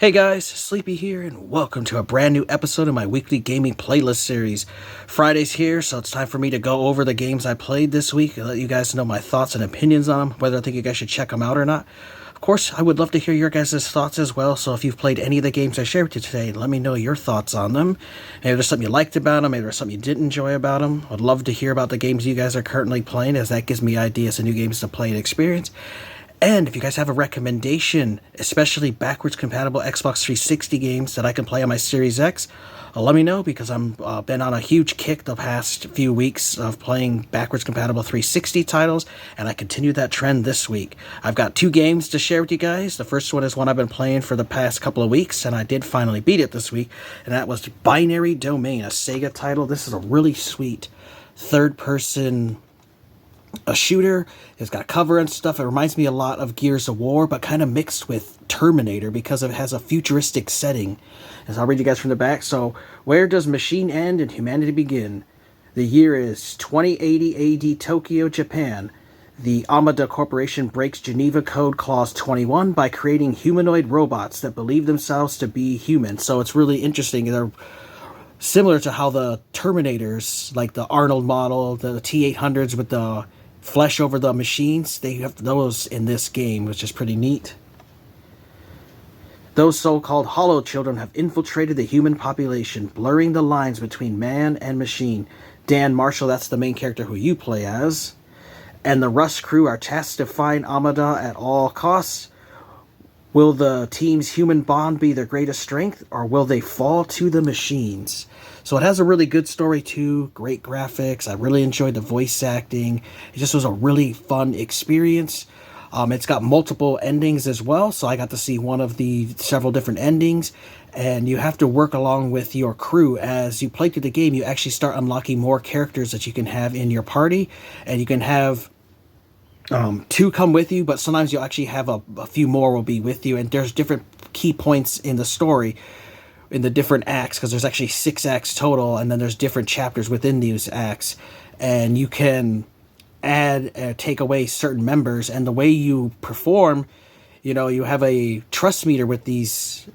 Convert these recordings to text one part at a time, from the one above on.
Hey guys, Sleepy here, and welcome to a brand new episode of my weekly gaming playlist series. Friday's here, so it's time for me to go over the games I played this week and let you guys know my thoughts and opinions on them, whether I think you guys should check them out or not. Of course, I would love to hear your guys' thoughts as well, so if you've played any of the games I shared with you today, let me know your thoughts on them. Maybe there's something you liked about them, maybe there's something you didn't enjoy about them. I'd love to hear about the games you guys are currently playing, as that gives me ideas of new games to play and experience. And if you guys have a recommendation, especially backwards compatible Xbox 360 games that I can play on my Series X, let me know, because I'm been on a huge kick the past few weeks of playing backwards compatible 360 titles, and I continue that trend this week. I've got two games to share with you guys. The first one is one I've been playing for the past couple of weeks, and I did finally beat it this week, and that was Binary Domain, a Sega title. This is a really sweet third-person shooter. It's got cover and stuff. It reminds me a lot of Gears of War, but kind of mixed with Terminator because it has a futuristic setting. As I'll read you guys from the back. So, where does machine end and humanity begin? The year is 2080 AD, Tokyo, Japan. The Amada Corporation breaks Geneva Code Clause 21 by creating humanoid robots that believe themselves to be human. So it's really interesting. They're similar to how the Terminators, like the Arnold model, the T-800s with the flesh over the machines, they have those in this game, which is pretty neat. Those so-called hollow children have infiltrated the human population, blurring the lines between man and machine. Dan Marshall, that's the main character who you play as, and the Rust crew are tasked to find Amada at all costs. Will the team's human bond be their greatest strength, or will they fall to the machines? So it has a really good story too, great graphics. I really enjoyed the voice acting. It just was a really fun experience. It's got multiple endings as well, so I got to see one of the several different endings, and you have to work along with your crew. As you play through the game, you actually start unlocking more characters that you can have in your party, and you can have two come with you, but sometimes you'll actually have a few more will be with you, and there's different key points in the story in the different acts, because there's actually 6 acts total, and then there's different chapters within these acts, and you can add take away certain members, and the way you perform, you have a trust meter with these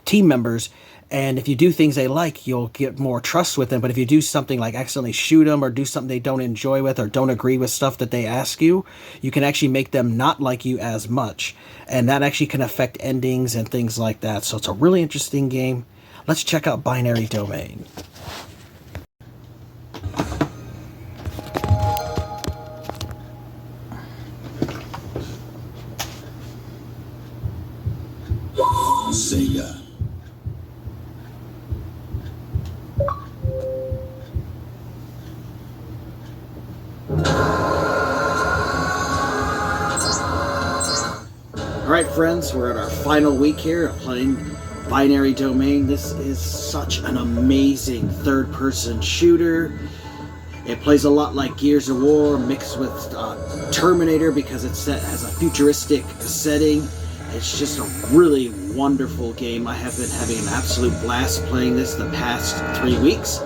team members, and if you do things they like, you'll get more trust with them. But if you do something like accidentally shoot them, or do something they don't enjoy with, or don't agree with stuff that they ask you, you can actually make them not like you as much. And that actually can affect endings and things like that. So it's a really interesting game. Let's check out Binary Domain. Sega. Alright friends, we're at our final week here of playing Binary Domain. This is such an amazing third-person shooter. It plays a lot like Gears of War mixed with Terminator, because has a futuristic setting. It's just a really wonderful game. I have been having an absolute blast playing this the past 3 weeks.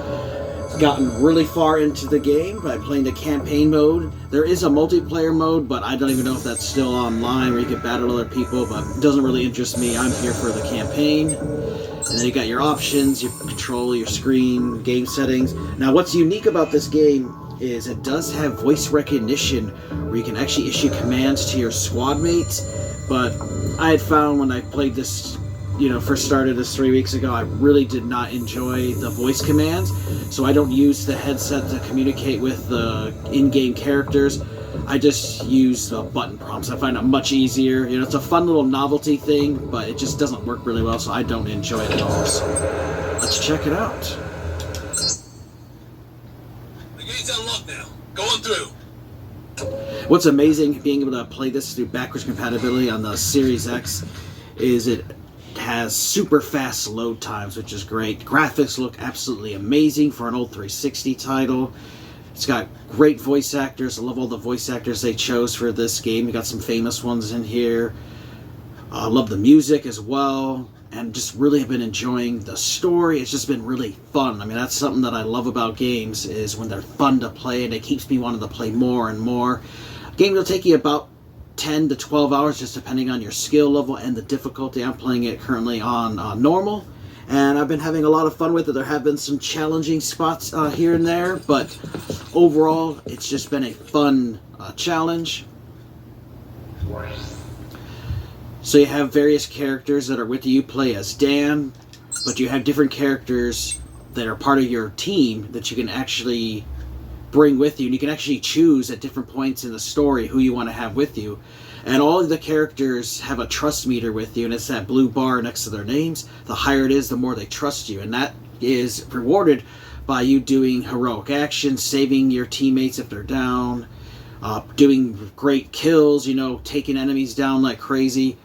Gotten really far into the game by playing the campaign mode. There is a multiplayer mode, but I don't even know if that's still online where you can battle other people, but it doesn't really interest me. I'm here for the campaign. And then you got your options, your control, your screen, game settings. Now what's unique about this game is it does have voice recognition, where you can actually issue commands to your squad mates, but I had found when I played this, first started this 3 weeks ago, I really did not enjoy the voice commands, so I don't use the headset to communicate with the in-game characters. I just use the button prompts. I find it much easier. It's a fun little novelty thing, but it just doesn't work really well, so I don't enjoy it at all. So let's check it out. The gate's unlocked now. Going through. What's amazing being able to play this through backwards compatibility on the Series X is it has super fast load times, which is great. Graphics look absolutely amazing for an old 360 title. It's got great voice actors. I love all the voice actors they chose for this game. You got some famous ones in here. I love the music as well, and just really have been enjoying the story. It's just been really fun. I mean, that's something that I love about games, is when they're fun to play, and it keeps me wanting to play more and more. A game will take you about 10 to 12 hours, just depending on your skill level and the difficulty. I'm playing it currently on normal, and I've been having a lot of fun with it. There have been some challenging spots here and there, but overall, it's just been a fun challenge. So you have various characters that are with you. You play as Dan, but you have different characters that are part of your team that you can actually bring with you, and you can actually choose at different points in the story who you want to have with you. And all of the characters have a trust meter with you, and it's that blue bar next to their names. The higher it is, the more they trust you, and that is rewarded by you doing heroic actions, saving your teammates if they're down, doing great kills, you know, taking enemies down like crazy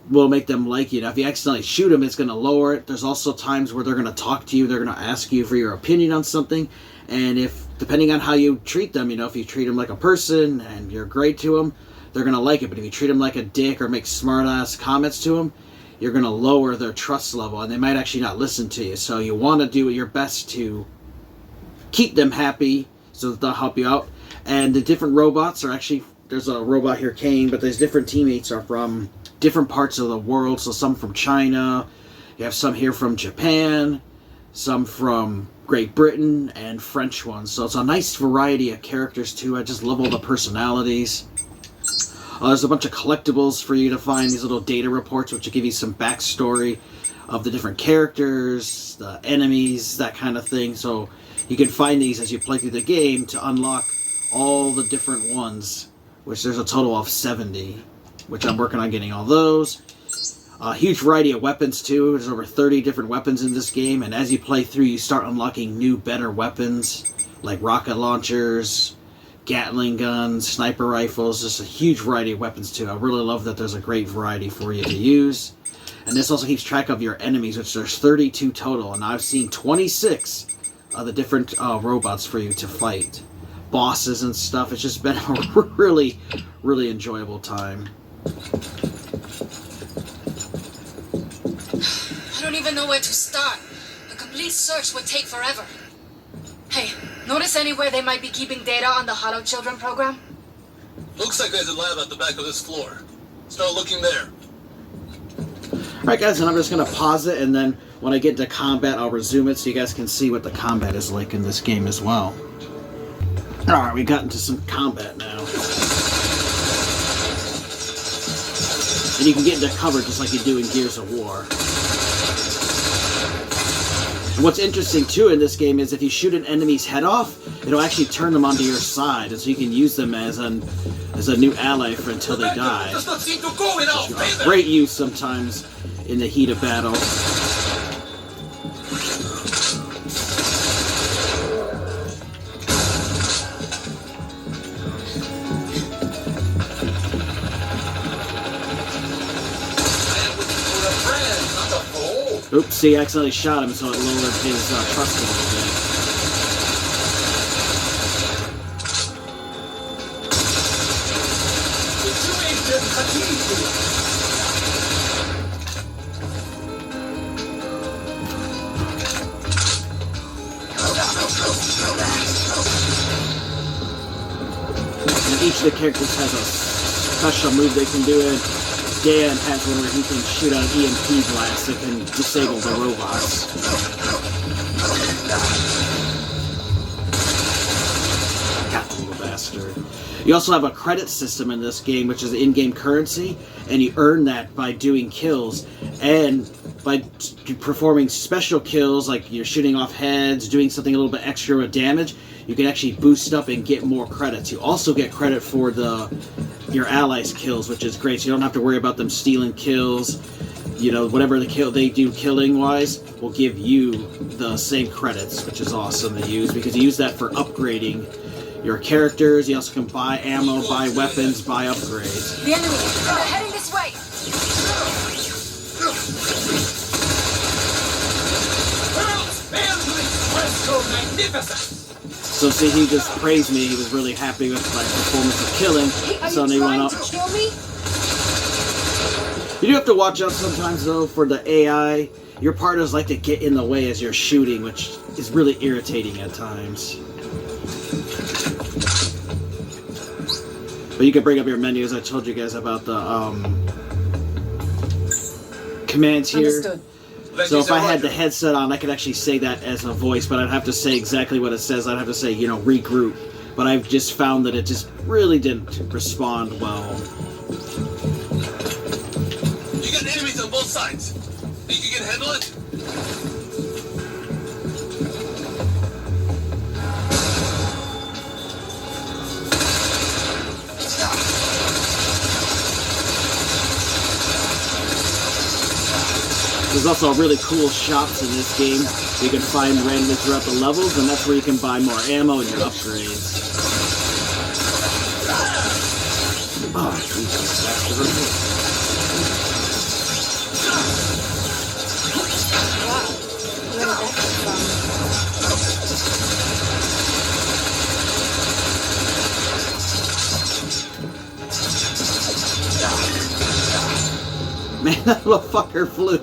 will make them like you. Now, if you accidentally shoot them, it's going to lower it. There's also times where they're going to talk to you, they're going to ask you for your opinion on something, and if, depending on how you treat them, you know, if you treat them like a person and you're great to them, they're going to like it. But if you treat them like a dick or make smart-ass comments to them, you're going to lower their trust level, and they might actually not listen to you. So you want to do your best to keep them happy so that they'll help you out. And the different robots are actually, there's a robot here, Kane, but there's different teammates are from different parts of the world. So some from China, you have some here from Japan, some from Great Britain, and French ones. So it's a nice variety of characters too. I just love all the personalities. There's a bunch of collectibles for you to find, these little data reports which will give you some backstory of the different characters, the enemies, that kind of thing. So you can find these as you play through the game to unlock all the different ones, which there's a total of 70, which I'm working on getting all those. A huge variety of weapons too. There's over 30 different weapons in this game, and as you play through, you start unlocking new, better weapons, like rocket launchers, Gatling guns, sniper rifles, just a huge variety of weapons too. I really love that there's a great variety for you to use. And this also keeps track of your enemies, which there's 32 total, and I've seen 26 of the different robots for you to fight. Bosses and stuff. It's just been a really, really enjoyable time. I don't even know where to start. A complete search would take forever. Hey, notice anywhere they might be keeping data on the Hollow Children program? Looks like there's a lab at the back of this floor. Start looking there. Alright guys, and I'm just going to pause it, and then when I get to combat, I'll resume it so you guys can see what the combat is like in this game as well. Alright, we got into some combat now. And you can get into cover just like you do in Gears of War. And what's interesting too in this game is if you shoot an enemy's head off, it'll actually turn them onto your side, and so you can use them as a new ally for until they die. Does not seem to go enough. Great use sometimes in the heat of battle. Oops, see, I accidentally shot him, so it lowered his trust a little bit. And each of the characters has a special move they can do it. Dan has one where he can shoot out an EMP blast that can disable the robots. Got the little bastard. You also have a credit system in this game, which is the in-game currency, and you earn that by doing kills. And by performing special kills, like you're shooting off heads, doing something a little bit extra with damage, you can actually boost up and get more credits. You also get credit for your allies' kills, which is great. So you don't have to worry about them stealing kills. You know, whatever the kill they do killing-wise will give you the same credits, which is awesome to use because you use that for upgrading your characters. You also can buy ammo, buy weapons, buy upgrades. The enemy! They're heading this way! Magnificent! So see, he just praised me. He was really happy with my performance of killing. So they went up. Kill me? You do have to watch out sometimes, though, for the AI. Your partners like to get in the way as you're shooting, which is really irritating at times. But you can bring up your menus. I told you guys about the commands here. Understood. So if I had the headset on, I could actually say that as a voice, but I'd have to say exactly what it says. I'd have to say, regroup. But I've just found that it just really didn't respond well. You got enemies on both sides. Think you can handle it? There's also really cool shops in this game you can find randomly throughout the levels, and that's where you can buy more ammo and your upgrades. Oh, Jesus, that's the Man, that little fucker flew.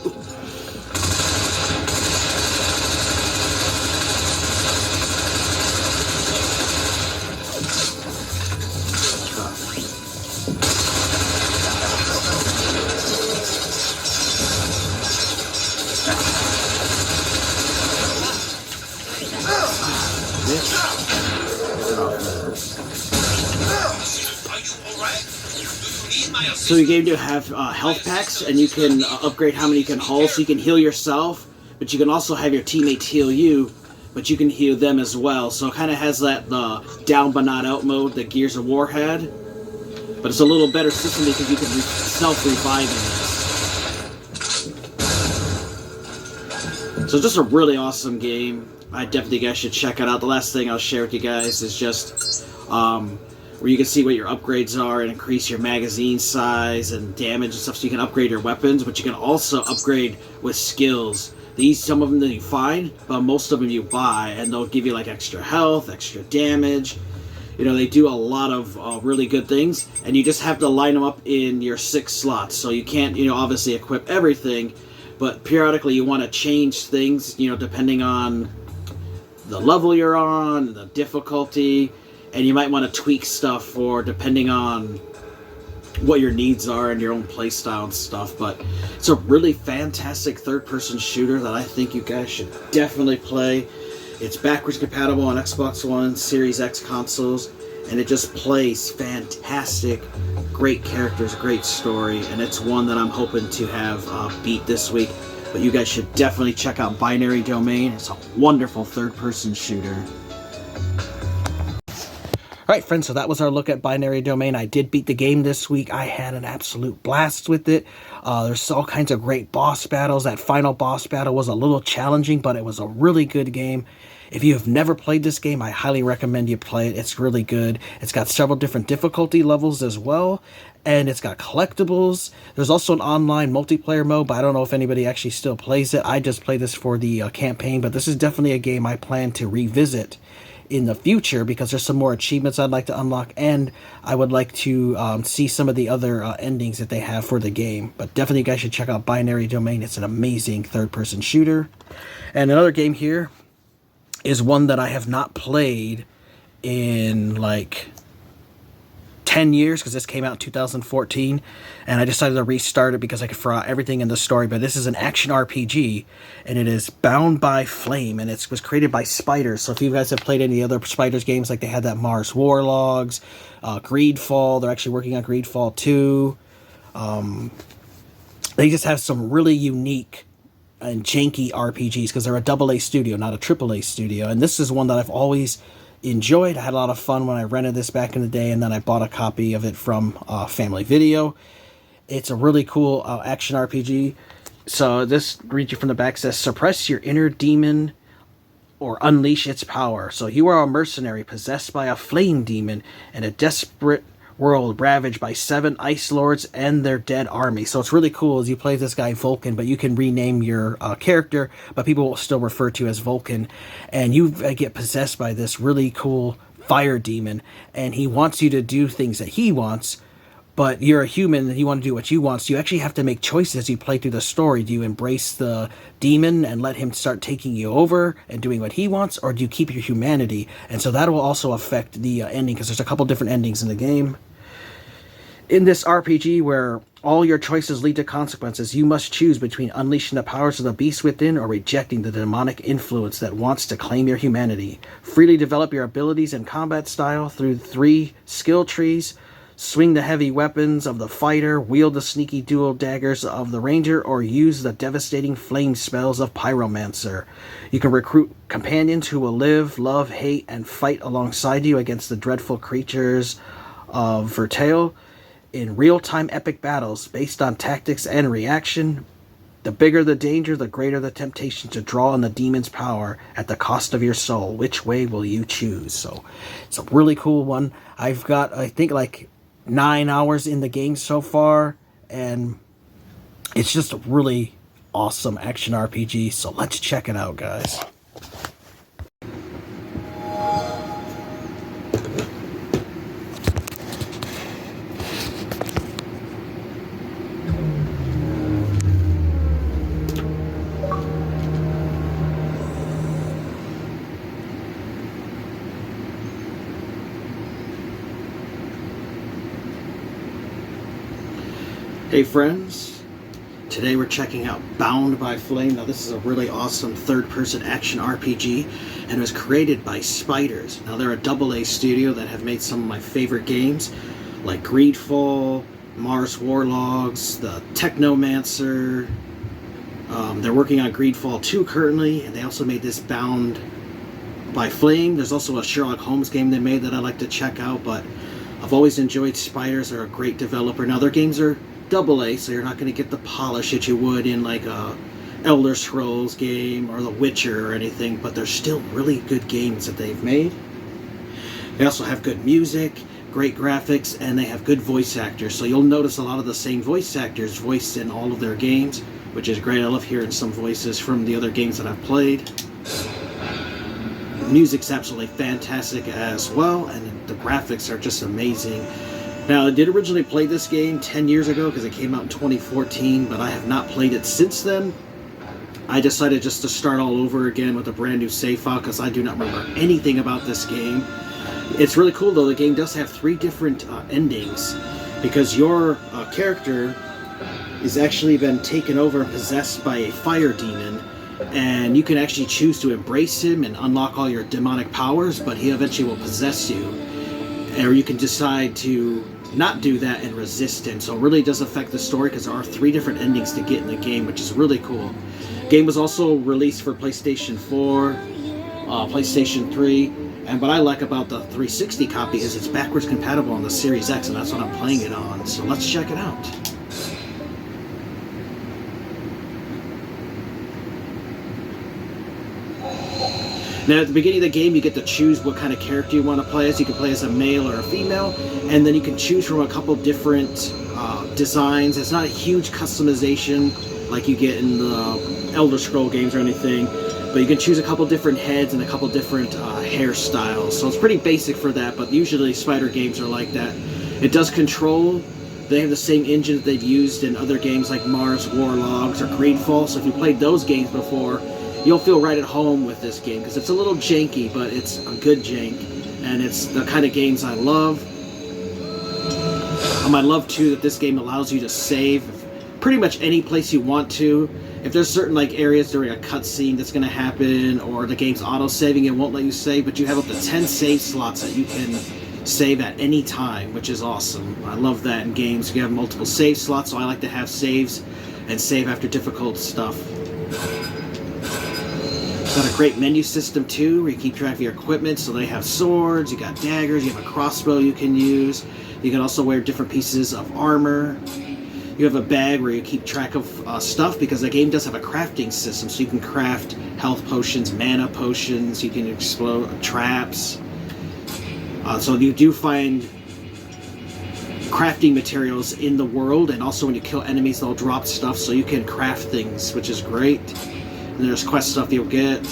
So your game do have health packs, and you can upgrade how many you can haul, so you can heal yourself, but you can also have your teammates heal you, but you can heal them as well. So it kind of has that down but not out mode that Gears of War had, but it's a little better system because you can self-revive in this. So it's just a really awesome game. I definitely think you guys should check it out. The last thing I'll share with you guys is just where you can see what your upgrades are and increase your magazine size and damage and stuff, so you can upgrade your weapons, but you can also upgrade with skills. Some of them that you find, but most of them you buy, and they'll give you like extra health, extra damage. They do a lot of really good things, and you just have to line them up in your 6 slots. So you can't, obviously equip everything, but periodically you want to change things, depending on the level you're on, the difficulty. And you might want to tweak stuff for depending on what your needs are and your own playstyle and stuff. But it's a really fantastic third-person shooter that I think you guys should definitely play. It's backwards compatible on Xbox One, Series X consoles, and it just plays fantastic. Great characters, great story, and it's one that I'm hoping to have beat this week. But you guys should definitely check out Binary Domain. It's a wonderful third-person shooter. Alright friends, so that was our look at Binary Domain. I did beat the game this week. I had an absolute blast with it. There's all kinds of great boss battles. That final boss battle was a little challenging, but it was a really good game. If you have never played this game, I highly recommend you play it. It's really good. It's got several different difficulty levels as well, and it's got collectibles. There's also an online multiplayer mode, but I don't know if anybody actually still plays it. I just play this for the campaign, but this is definitely a game I plan to revisit in the future because there's some more achievements I'd like to unlock, and I would like to see some of the other endings that they have for the game. But definitely you guys should check out Binary Domain. It's an amazing third-person shooter. And another game here is one that I have not played in like 10 years because this came out in 2014, and I decided to restart it because I forgot everything in the story. But this is an action RPG, and it is Bound by Flame, and it was created by Spiders. So if you guys have played any other Spiders games, like they had that Mars Warlogs, Greedfall, they're actually working on Greedfall 2. They just have some really unique and janky RPGs because they're a AA studio, not a AAA studio. And this is one that I've always enjoyed. I had a lot of fun when I rented this back in the day, and then I bought a copy of it from Family Video. It's a really cool action RPG. So this reads you from the back, says, suppress your inner demon or unleash its power. So you are a mercenary possessed by a flame demon in a desperate world ravaged by 7 ice lords and their dead army. So it's really cool as you play this guy Vulcan, but you can rename your character, but people will still refer to you as Vulcan. And you get possessed by this really cool fire demon, and he wants you to do things that he wants, but you're a human and you want to do what you want. So you actually have to make choices as you play through the story. Do you embrace the demon and let him start taking you over and doing what he wants, or do you keep your humanity? And so that will also affect the ending, because there's a couple different endings in the game. In this RPG where all your choices lead to consequences, you must choose between unleashing the powers of the beast within or rejecting the demonic influence that wants to claim your humanity. Freely develop your abilities and combat style through 3 skill trees. Swing the heavy weapons of the fighter, wield the sneaky dual daggers of the ranger, or use the devastating flame spells of pyromancer. You can recruit companions who will live, love, hate, and fight alongside you against the dreadful creatures of Vertale in real-time epic battles based on tactics and reaction. The bigger the danger, the greater the temptation to draw on the demon's power at the cost of your soul. Which way will you choose? So it's a really cool one. I've got, I think, like 9 hours in the game so far, and it's just a really awesome action RPG. So let's check it out, guys. Hey friends, today we're checking out Bound by Flame. Now this is a really awesome third-person action RPG, and it was created by Spiders. Now they're a AA studio that have made some of my favorite games, like Greedfall, Mars Warlogs, the Technomancer. They're working on Greedfall 2 currently, and they also made this Bound by Flame. There's also a Sherlock Holmes game they made that I like to check out, but I've always enjoyed Spiders. They're a great developer. Now their games are AA, so you're not going to get the polish that you would in like a Elder Scrolls game or The Witcher or anything, but they're still really good games that they've made. They also have good music, great graphics, and they have good voice actors. So you'll notice a lot of the same voice actors voiced in all of their games, which is great. I love hearing some voices from the other games that I've played. The music's absolutely fantastic as well, and the graphics are just amazing. Now, I did originally play this game 10 years ago because it came out in 2014, but I have not played it since then. I decided just to start all over again with a brand new save file because I do not remember anything about this game. It's really cool though. The game does have 3 different endings because your character is actually been taken over and possessed by a fire demon, and you can actually choose to embrace him and unlock all your demonic powers, but he eventually will possess you. Or you can decide to not do that and resist him. So it really does affect the story because there are 3 different endings to get in the game, which is really cool. The game was also released for PlayStation 4, PlayStation 3, and what I like about the 360 copy is it's backwards compatible on the Series X, and that's what I'm playing it on. So let's check it out. Now, at the beginning of the game, you get to choose what kind of character you want to play as. You can play as a male or a female, and then you can choose from a couple different designs. It's not a huge customization like you get in the Elder Scroll games or anything, but you can choose a couple different heads and a couple different hairstyles. So it's pretty basic for that, but usually Spider games are like that. It does control. They have the same engine that they've used in other games like Mars Warlogs or Greedfall, so if you played those games before, you'll feel right at home with this game because it's a little janky, but it's a good jank, and it's the kind of games I love. I love too that this game allows you to save pretty much any place you want to. If there's certain like areas during a cutscene that's going to happen, or the game's auto-saving, it won't let you save, but you have up to 10 save slots that you can save at any time, which is awesome. I love that in games. You have multiple save slots, so I like to have saves and save after difficult stuff. Got a great menu system too, where you keep track of your equipment. So they have swords, you got daggers, you have a crossbow you can use. You can also wear different pieces of armor. You have a bag where you keep track of stuff, because the game does have a crafting system, so you can craft health potions, mana potions, you can explode traps. So you do find crafting materials in the world, and also when you kill enemies they'll drop stuff, so you can craft things, which is great. And there's quest stuff you'll get.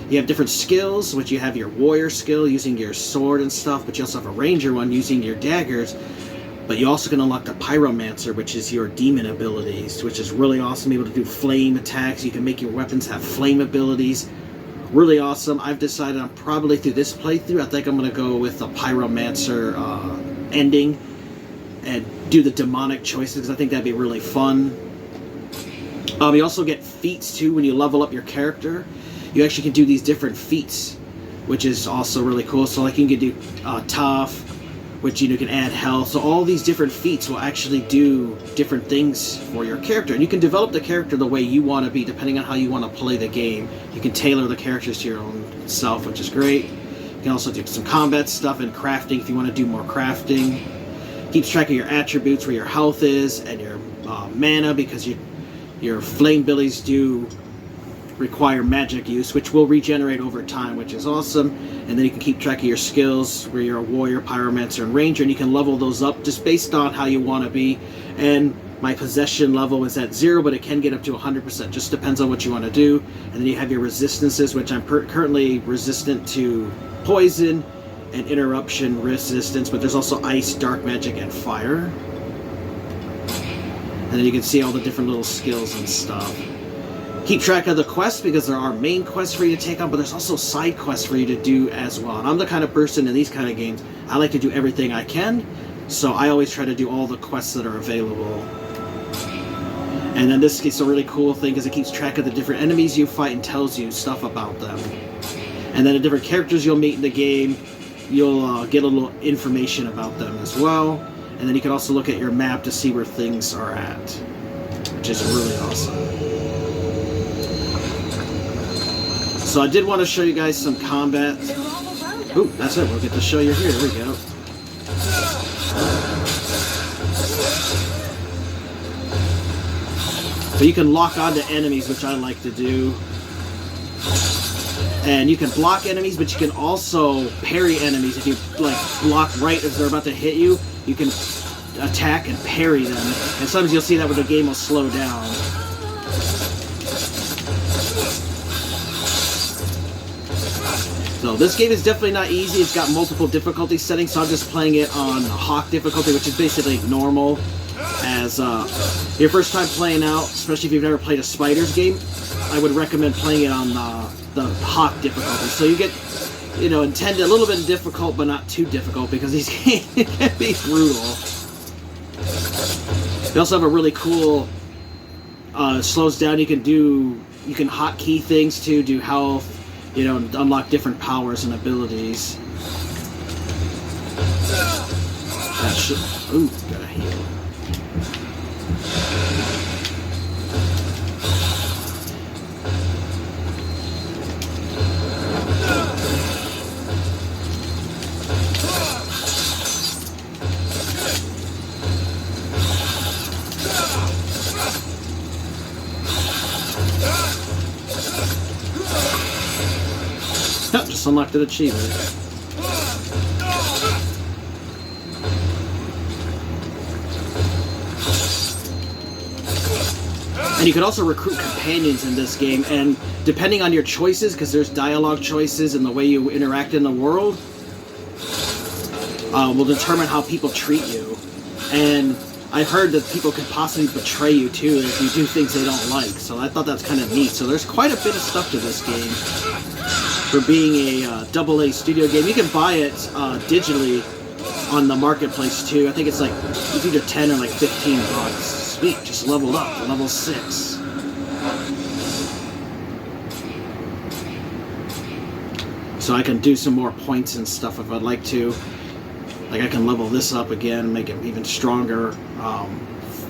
You have different skills, which you have your warrior skill using your sword and stuff, but you also have a ranger one using your daggers. But you also can unlock the pyromancer, which is your demon abilities, which is really awesome. Able to do flame attacks. You can make your weapons have flame abilities. Really awesome. I've decided I'm probably through this playthrough, I think I'm going to go with the pyromancer ending. and do the demonic choices, because I think that'd be really fun. You also get feats too when you level up your character. You actually can do these different feats, which is also really cool. So like you can do tough, which you can add health. So all these different feats will actually do different things for your character, and you can develop the character the way you want to be, depending on how you want to play the game. You can tailor the characters to your own self, which is great. You can also do some combat stuff and crafting if you want to do more crafting. Keeps track of your attributes, where your health is, and your mana, because your flame abilities do require magic use, which will regenerate over time, which is awesome. And then you can keep track of your skills, where you're a warrior, pyromancer, and ranger, and you can level those up just based on how you want to be. And my possession level is at 0, but it can get up to 100%, just depends on what you want to do. And then you have your resistances, which I'm currently resistant to poison and interruption resistance, but there's also ice, dark magic, and fire. And then you can see all the different little skills and stuff. Keep track of the quests, because there are main quests for you to take on, but there's also side quests for you to do as well. And I'm the kind of person in these kind of games, I like to do everything I can, so I always try to do all the quests that are available. And then this is a really cool thing, because it keeps track of the different enemies you fight and tells you stuff about them. And then the different characters you'll meet in the game, you'll get a little information about them as well. And then you can also look at your map to see where things are at, which is really awesome. So I did want to show you guys some combat. Ooh, that's it. We'll get to show you here. Here we go. So you can lock onto enemies, which I like to do. And you can block enemies, but you can also parry enemies. If you like block right as they're about to hit you, you can attack and parry them. And sometimes you'll see that where the game will slow down. So this game is definitely not easy. It's got multiple difficulty settings, so I'm just playing it on Hawk difficulty, which is basically normal. As your first time playing out, especially if you've never played a Spiders game, I would recommend playing it on the Hawk difficulty. So you get, intended a little bit difficult, but not too difficult, because these games can be brutal. You also have a really cool, slows down. You can hotkey things to do health, unlock different powers and abilities. That should, ooh, gotta heal. Yep, just unlocked an achievement. And you can also recruit companions in this game, and depending on your choices, because there's dialogue choices and the way you interact in the world, will determine how people treat you. And I've heard that people could possibly betray you too if you do things they don't like, so I thought that's kind of neat. So there's quite a bit of stuff to this game for being a AA studio game. You can buy it digitally on the marketplace too. I think it's like it's either 10 or like 15 bucks. Sweet, just leveled up to level 6. So I can do some more points and stuff if I'd like to. Like I can level this up again, make it even stronger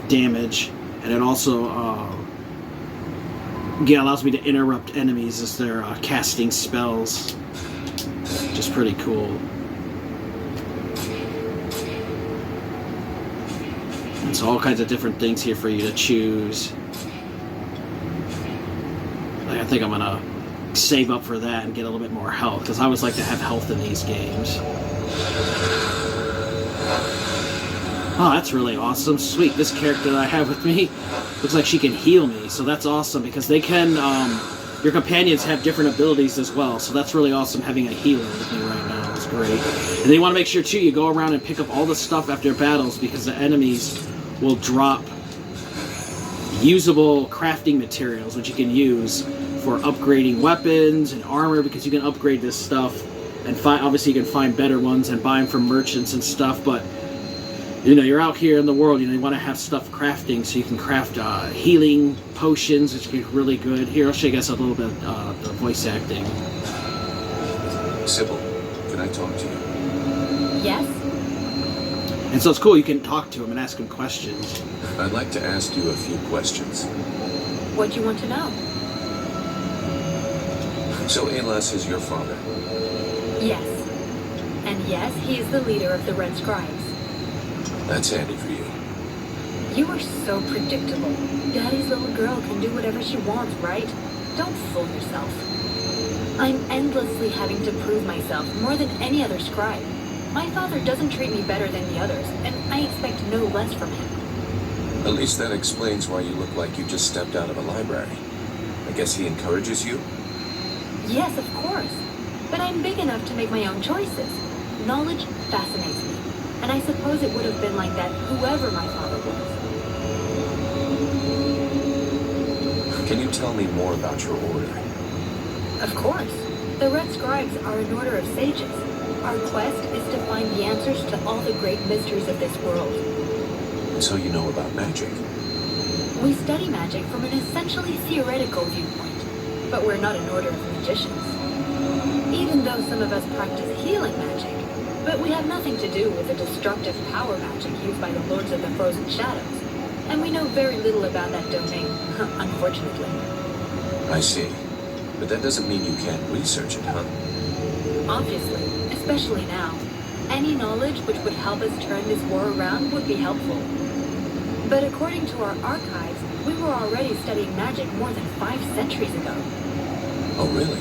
damage, and it also allows me to interrupt enemies as they're casting spells, which is pretty cool. And so all kinds of different things here for you to choose. Like I think I'm gonna save up for that and get a little bit more health, because I always like to have health in these games. Oh, that's really awesome. Sweet, this character that I have with me looks like she can heal me, so that's awesome, because they can, your companions have different abilities as well, so that's really awesome having a healer with me right now. It's great. And then you want to make sure, too, you go around and pick up all the stuff after battles, because the enemies will drop usable crafting materials, which you can use for upgrading weapons and armor, because you can upgrade this stuff, and obviously you can find better ones and buy them from merchants and stuff, but you're out here in the world, you want to have stuff crafting, so you can craft healing potions, which is really good. Here, I'll show you guys a little bit of the voice acting. Sybil, can I talk to you? Yes? And so it's cool, you can talk to him and ask him questions. I'd like to ask you a few questions. What do you want to know? So Alas is your father? Yes. And yes, he is the leader of the Red Scribes. That's handy for you. You are so predictable. Daddy's little girl can do whatever she wants, right? Don't fool yourself. I'm endlessly having to prove myself more than any other scribe. My father doesn't treat me better than the others, and I expect no less from him. At least that explains why you look like you just stepped out of a library. I guess he encourages you? Yes, of course. But I'm big enough to make my own choices. Knowledge fascinates me, and I suppose it would have been like that whoever my father was. Can you tell me more about your order? Of course. The Red Scribes are an order of sages. Our quest is to find the answers to all the great mysteries of this world. And so you know about magic? We study magic from an essentially theoretical viewpoint, but we're not an order of magicians. Even though some of us practice healing magic, but we have nothing to do with the destructive power magic used by the Lords of the Frozen Shadows, and we know very little about that domain, unfortunately. I see. But that doesn't mean you can't research it, huh? Obviously, especially now. Any knowledge which would help us turn this war around would be helpful. But according to our archives, we were already studying magic more than 5 centuries ago. Oh, really?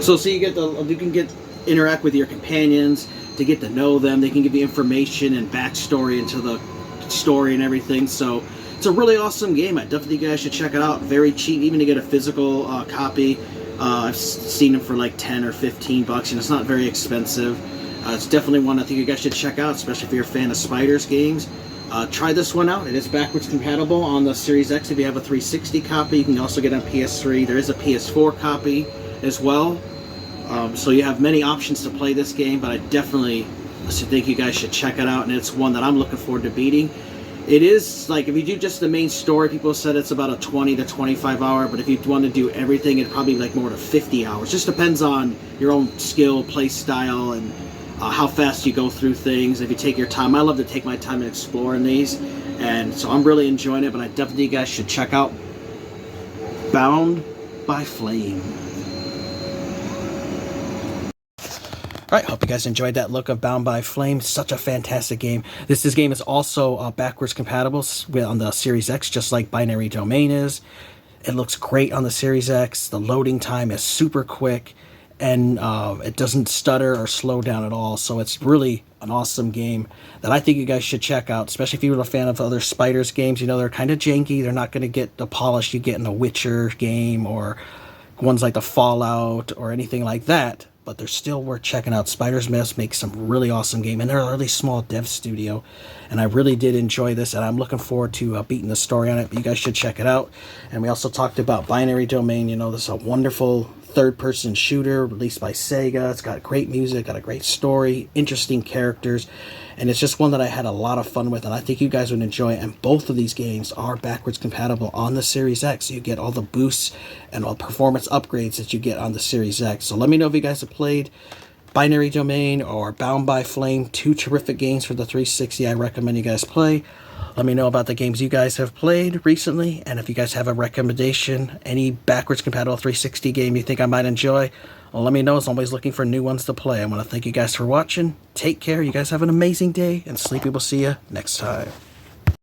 So you can interact with your companions to get to know them. They can give you information and backstory into the story and everything. So it's a really awesome game. I definitely think you guys should check it out. Very cheap, even to get a physical copy. I've seen them for like 10 or 15 bucks, and it's not very expensive. It's definitely one I think you guys should check out, especially if you're a fan of Spiders games. Try this one out. It is backwards compatible on the Series X if you have a 360 copy. You can also get it on PS3. There is a PS4 copy as well. So you have many options to play this game, but I definitely think you guys should check it out, and it's one that I'm looking forward to beating. It is, like, if you do just the main story, people said it's about a 20 to 25 hour, but if you want to do everything, it'd probably be like more to 50 hours. Just depends on your own skill, play style, and how fast you go through things. If you take your time, I love to take my time and explore in these, and so I'm really enjoying it, but I definitely think you guys should check out Bound by Flame. Alright, hope you guys enjoyed that look of Bound by Flame. Such a fantastic game. This game is also backwards compatible on the Series X, just like Binary Domain is. It looks great on the Series X. The loading time is super quick, and it doesn't stutter or slow down at all. So it's really an awesome game that I think you guys should check out, especially if you're a fan of other Spiders games. You know, they're kind of janky. They're not going to get the polish you get in a Witcher game or ones like the Fallout or anything like that. But they're still worth checking out. Spiders makes some really awesome game, and they're a really small dev studio, and I really did enjoy this, and I'm looking forward to beating the story on it. But you guys should check it out. And we also talked about Binary Domain. You know, this is a wonderful third-person shooter released by Sega. It's got great music, got a great story, interesting characters, and it's just one that I had a lot of fun with, and I think you guys would enjoy it. And both of these games are backwards compatible on the Series X. So you get all the boosts and all performance upgrades that you get on the Series X. So let me know if you guys have played Binary Domain or Bound by Flame. 2 terrific games for the 360 I recommend you guys play. Let me know about the games you guys have played recently, and if you guys have a recommendation, any backwards compatible 360 game you think I might enjoy, well, let me know. I'm always looking for new ones to play. I want to thank you guys for watching. Take care. You guys have an amazing day, and Sleepy will see you next time.